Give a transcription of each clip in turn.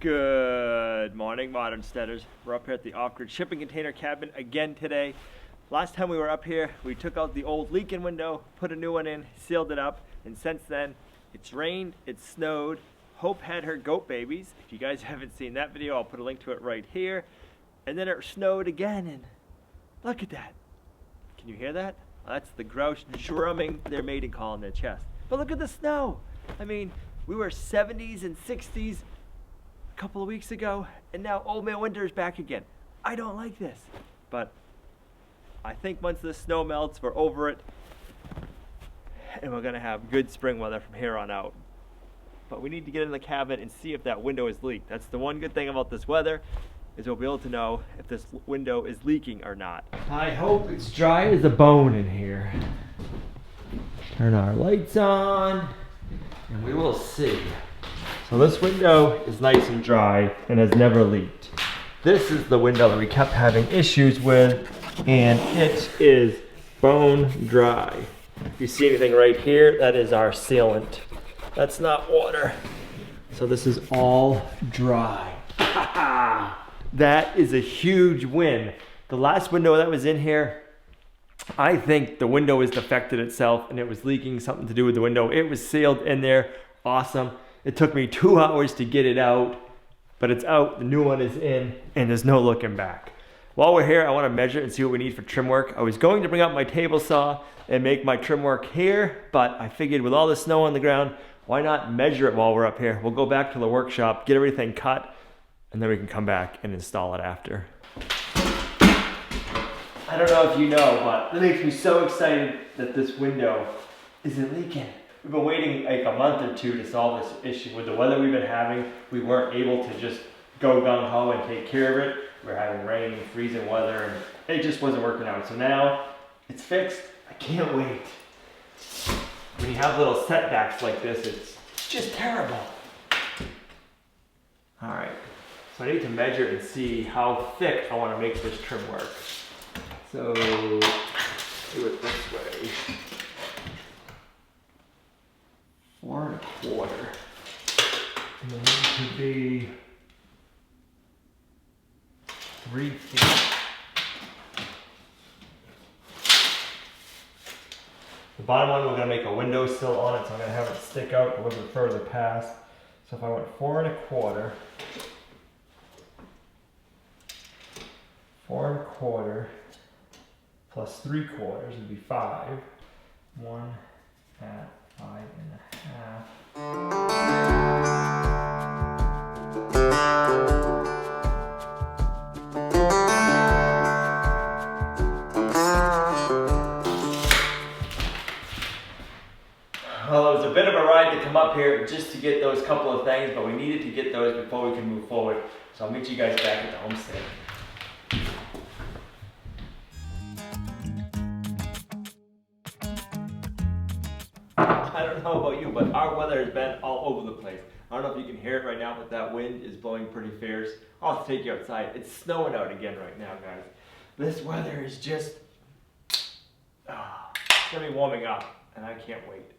Good morning, Modern Steaders. We're up here at the off-grid shipping container cabin again today. Last time we were up here, we took out the old leak-in window, put a new one in, sealed it up, and since then, it's rained, it's snowed. Hope had her goat babies. If you guys haven't seen that video, I'll put a link to it right here. And then it snowed again, and look at that. Can you hear that? That's the grouse drumming their mating call in their chest. But look at the snow. I mean, we were 70s and 60s a couple of weeks ago, and now old man winter is back again. I don't like this, but I think once the snow melts, we're over it, and we're gonna have good spring weather from here on out. But we need to get in the cabin and see if that window is leaked. That's the one good thing about this weather, is we'll be able to know if this window is leaking or not. I hope it's dry as a bone in here. Turn our lights on, and we will see. So this window is nice and dry and has never leaked. This is the window that we kept having issues with, and it is bone dry. If you see anything right here, that is our sealant. That's not water. So this is all dry. That is a huge win. The last window that was in here, I think the window was defected itself and it was leaking, something to do with the window. It was sealed in there, awesome. It took me 2 hours to get it out, but it's out, the new one is in, and there's no looking back. While we're here, I want to measure and see what we need for trim work. I was going to bring out my table saw and make my trim work here, but I figured with all the snow on the ground, why not measure it while we're up here? We'll go back to the workshop, get everything cut, and then we can come back and install it after. I don't know if you know, but it makes me so excited that this window isn't leaking. We've been waiting like a month or two to solve this issue. With the weather we've been having, we weren't able to just go gung-ho and take care of it. We're having rain, freezing weather, and it just wasn't working out. So now it's fixed. I can't wait. When you have little setbacks like this, it's just terrible. All right, so I need to measure and see how thick I want to make this trim work. So do it this way. 4 1/4. And then it could be 3 feet. The bottom one, we're going to make a windowsill on it, so I'm going to have it stick out a little bit further past. So if I went 4 1/4, 4 1/4 plus 3/4 would be 5. 1 at 5 1/2. Well, it was a bit of a ride to come up here just to get those couple of things, but we needed to get those before we can move forward. So I'll meet you guys back at the homestead. I don't know about you, but our weather has been all over the place. I don't know if you can hear it right now, but that wind is blowing pretty fierce. I'll have to take you outside. It's snowing out again right now, guys. This weather is just, it's gonna be warming up, and I can't wait.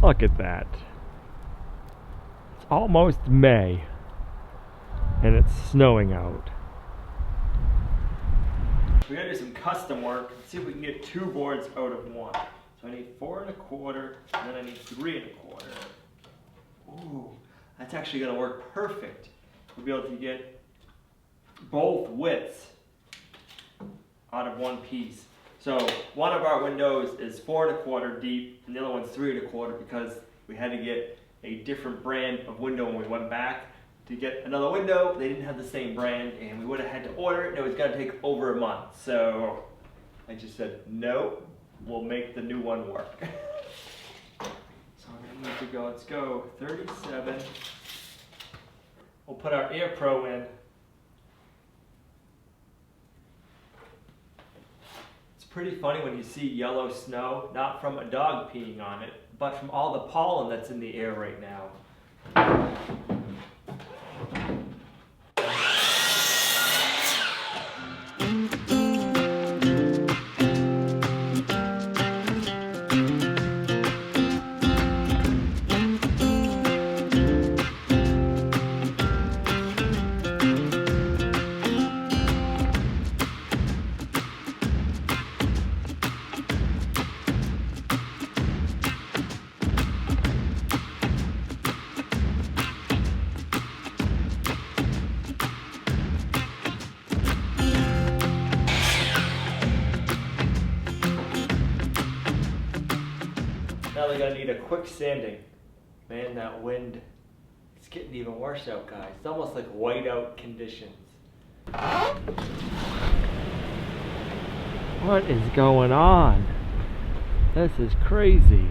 Look at that. It's almost May, and it's snowing out. We gotta do some custom work and see if we can get 2 boards out of 1. So I need 4 1/4, and then I need 3 1/4. Ooh, that's actually gonna work perfect. We'll be able to get both widths out of 1 piece. So one of our windows is 4 1/4 deep, and the other one's 3 1/4 because we had to get a different brand of window when we went back to get another window. They didn't have the same brand, and we would have had to order it, and it was gonna take over a month. So I just said, no, we'll make the new one work. So I'm gonna need to go, let's go 37. We'll put our Air Pro in. Pretty funny when you see yellow snow, not from a dog peeing on it, but from all the pollen that's in the air right now. Now they're gonna need a quick sanding. Man, that wind, it's getting even worse out, guys. It's almost like whiteout conditions. What is going on? This is crazy.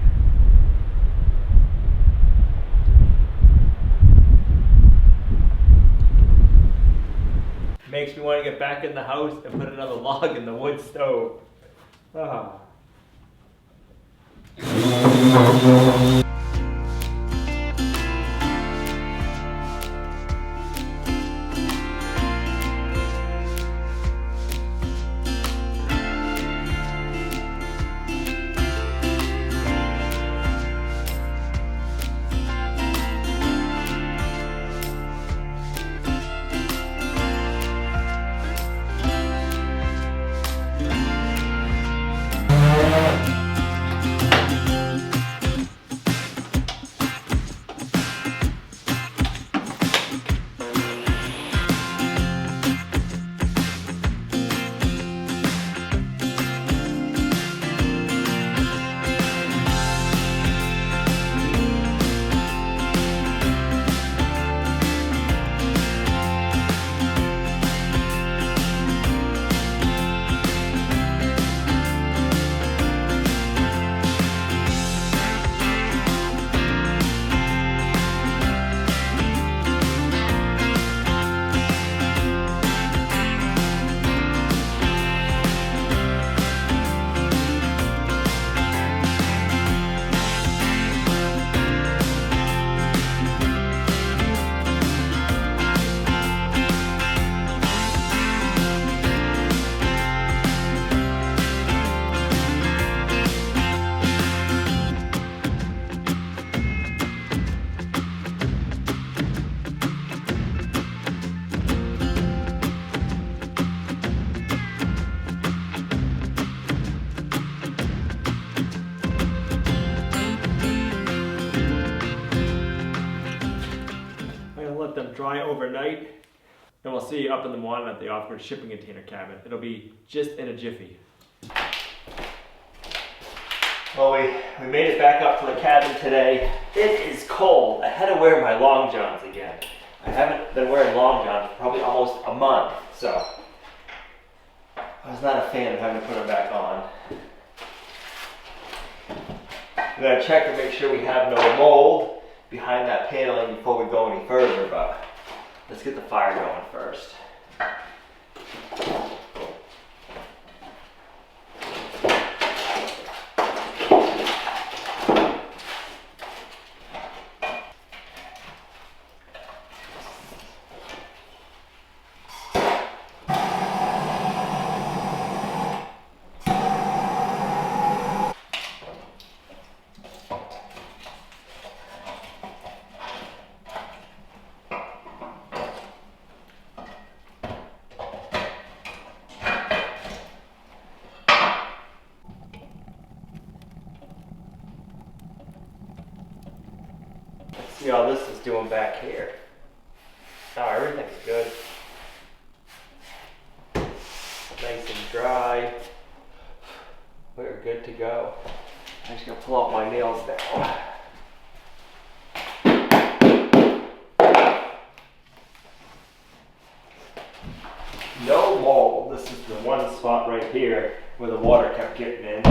Makes me want to get back in the house and put another log in the wood stove. Ah. Let them dry overnight, and we'll see you up in the morning at the off-grid shipping container cabin. It'll be just in a jiffy. Well, we made it back up to the cabin today. It is cold. I had to wear my long johns again. I haven't been wearing long johns for probably almost a month, so I was not a fan of having to put them back on. I'm gonna check to make sure we have no mold behind that paneling before we go any further, but let's get the fire going first. See how this is doing back here. Oh, everything's good. Nice and dry. We're good to go. I'm just gonna pull out my nails now. No mold. This is the one spot right here where the water kept getting in.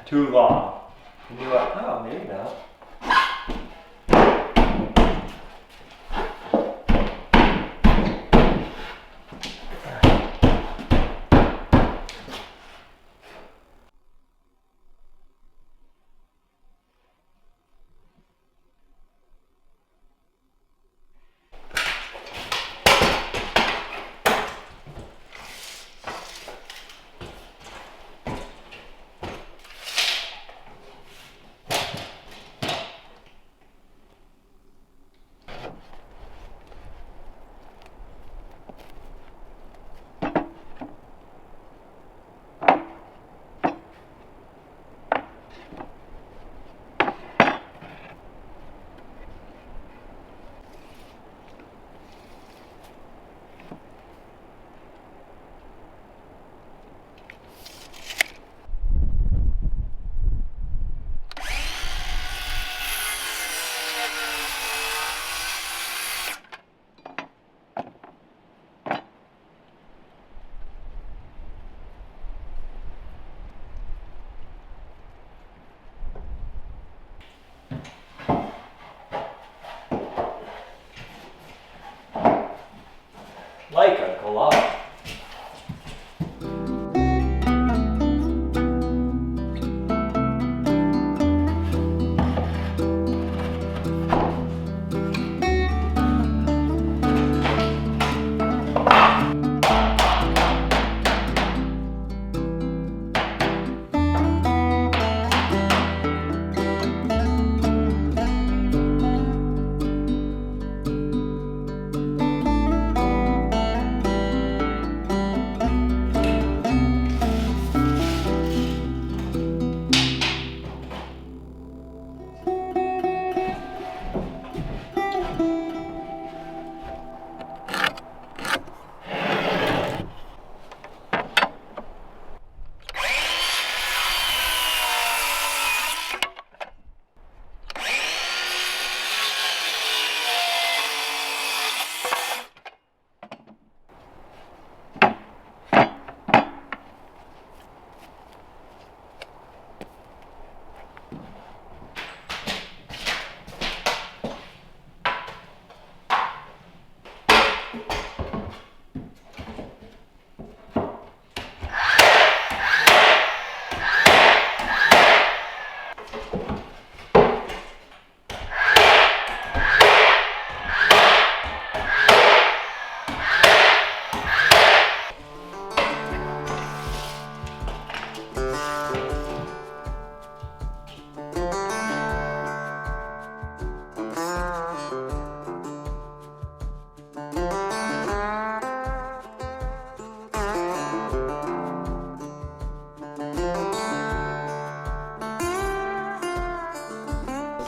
too long. And you're like, oh, maybe not. Like a glove.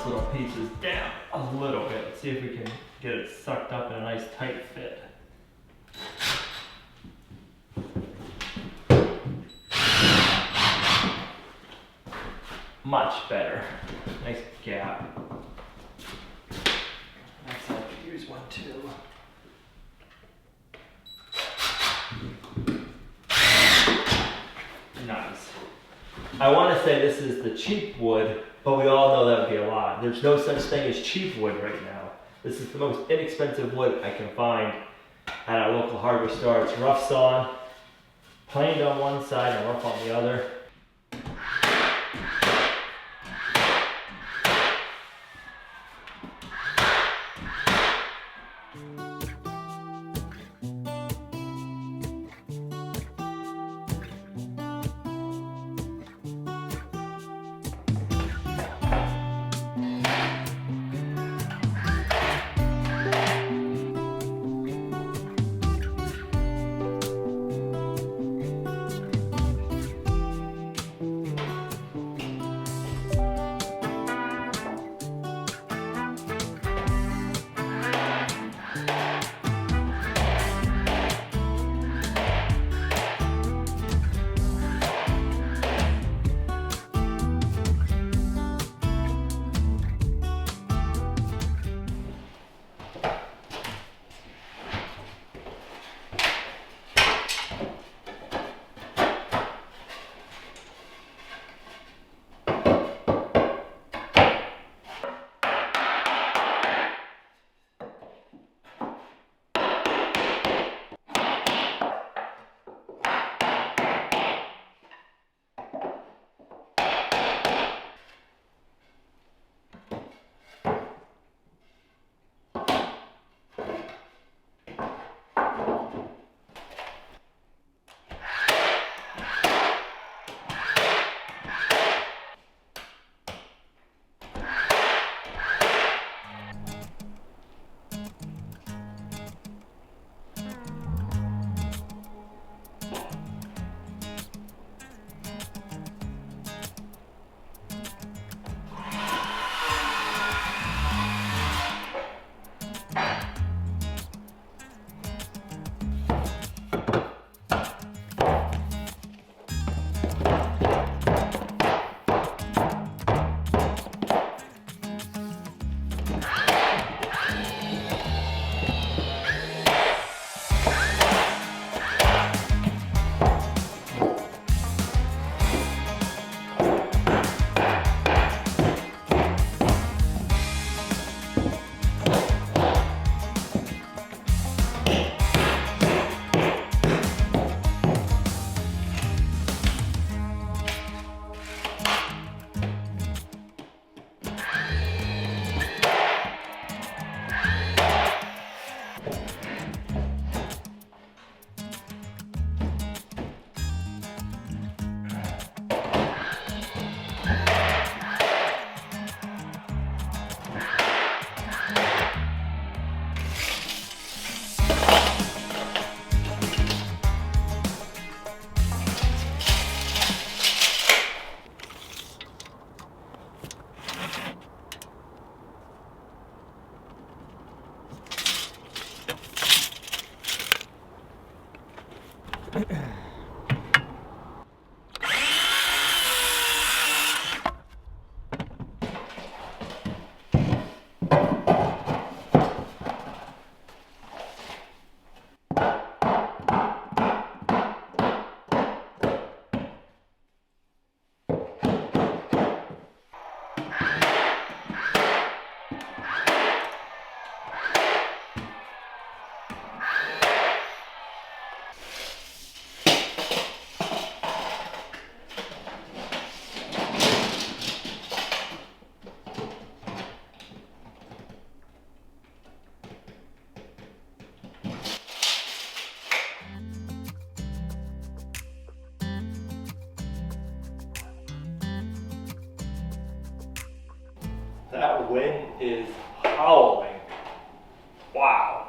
Little pieces down a little bit. Let's see if we can get it sucked up in a nice tight fit. Much better. Nice gap. Next I could use one too. Nice. I want to say this is the cheap wood, but we all know that would be a lot. There's no such thing as cheap wood right now. This is the most inexpensive wood I can find at our local hardware store. It's rough sawn, planed on one side and rough on the other. That wind is howling. Wow.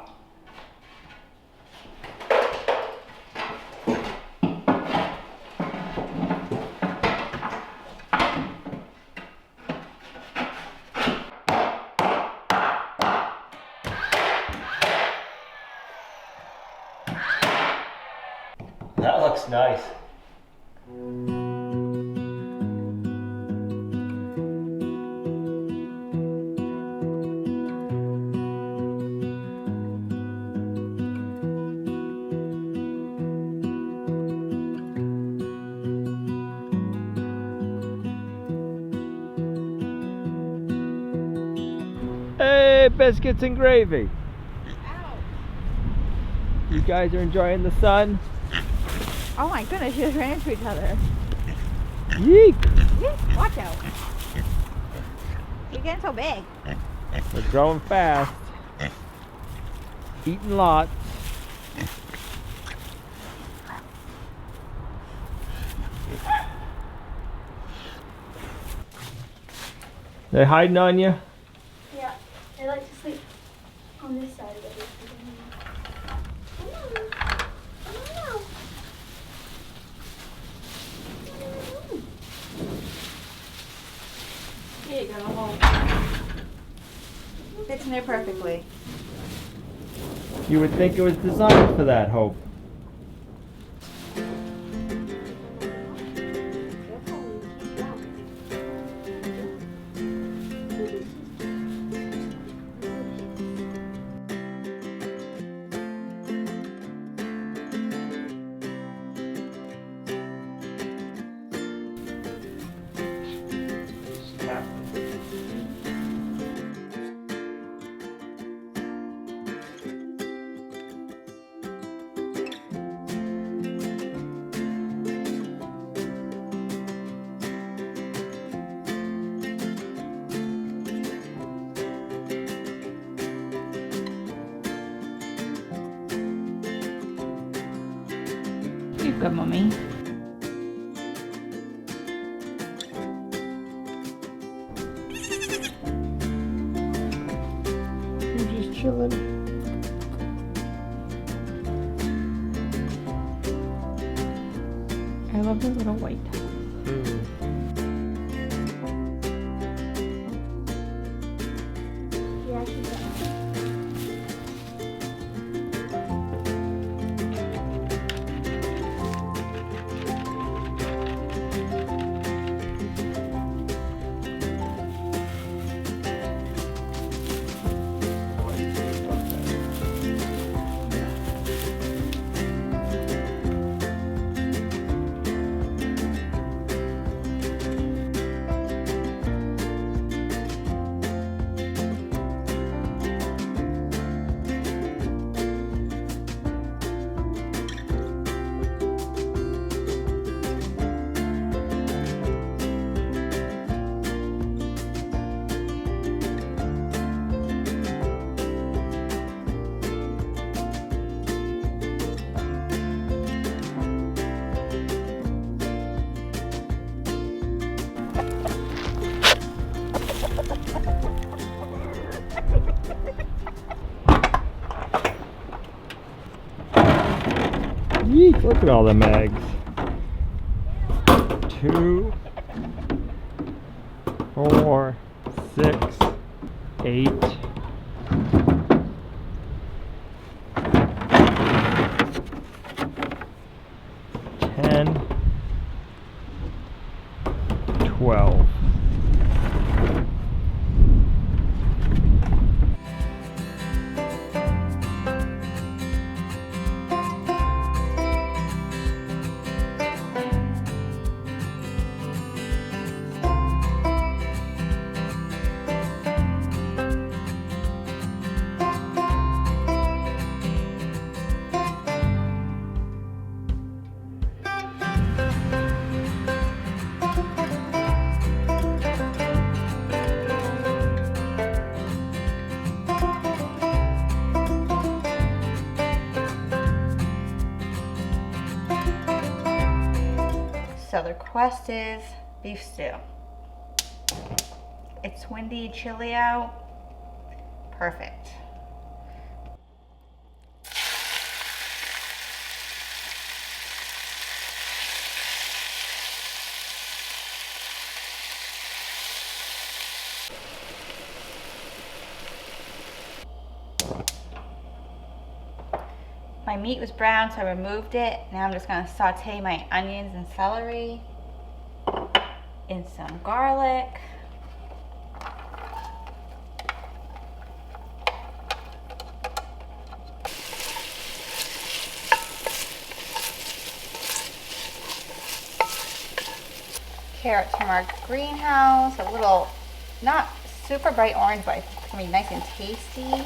That looks nice. Hey, biscuits and gravy. Ow. You guys are enjoying the sun? Oh my goodness, you just ran into each other. Yeek! Yeek, watch out. You're getting so big. We're growing fast. Eating lots. They hiding on you? Yeah, I like to sleep on this side of it. Here you go, home. Fits in there perfectly. You would think it was designed for that, Hope. You're good, Mommy. You're just chilling. I love the little white towel. Yeah, she's done. Yeek, look at all them eggs. 2, 4, 6, 8. 10, 12. So the request is beef stew. It's windy, chilly out. Perfect. My meat was brown, so I removed it. Now I'm just gonna saute my onions and celery in some garlic. Carrots from our greenhouse, a little, not super bright orange, but it's gonna be nice and tasty.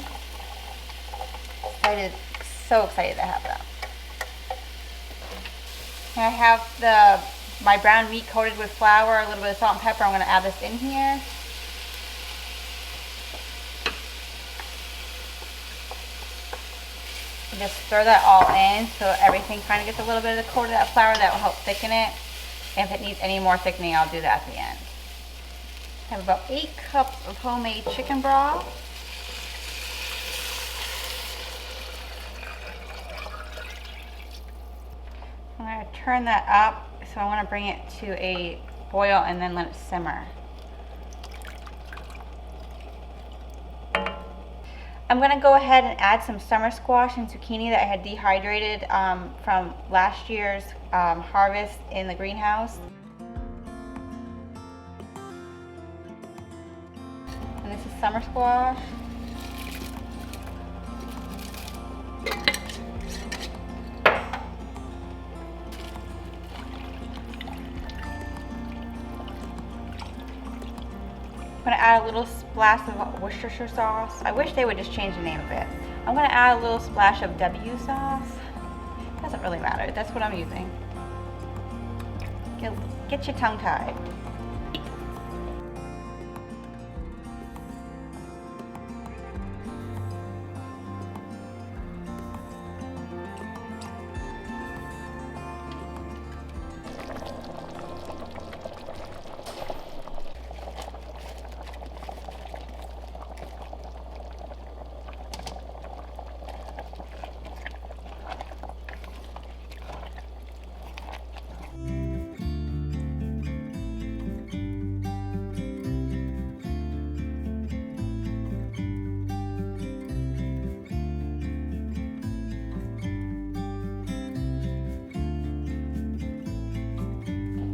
So excited to have them. And I have my brown meat coated with flour, a little bit of salt and pepper. I'm gonna add this in here. And just stir that all in so everything kind of gets a little bit of the coat of that flour. That will help thicken it. And if it needs any more thickening, I'll do that at the end. I have about 8 cups of homemade chicken broth. I'm going to turn that up, so I want to bring it to a boil and then let it simmer. I'm going to go ahead and add some summer squash and zucchini that I had dehydrated from last year's harvest in the greenhouse. And this is summer squash. I'm going to add a little splash of Worcestershire sauce. I wish they would just change the name of it. I'm going to add a little splash of W sauce. Doesn't really matter. That's what I'm using. Get your tongue tied.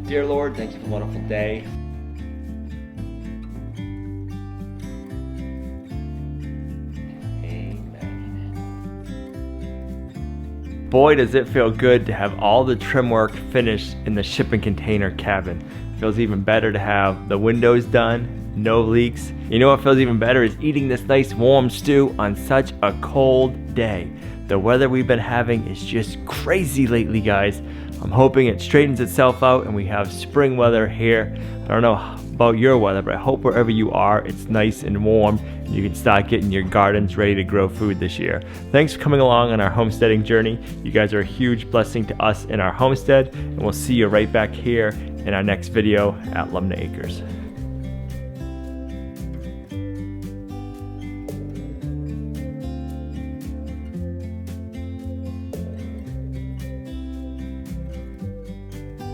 Dear Lord, thank you for a wonderful day. Amen. Boy, does it feel good to have all the trim work finished in the shipping container cabin. It feels even better to have the windows done, no leaks. You know what feels even better is eating this nice warm stew on such a cold day. The weather we've been having is just crazy lately, guys. I'm hoping it straightens itself out and we have spring weather here. I don't know about your weather, but I hope wherever you are, it's nice and warm and you can start getting your gardens ready to grow food this year. Thanks for coming along on our homesteading journey. You guys are a huge blessing to us in our homestead, and we'll see you right back here in our next video at Lumnah Acres.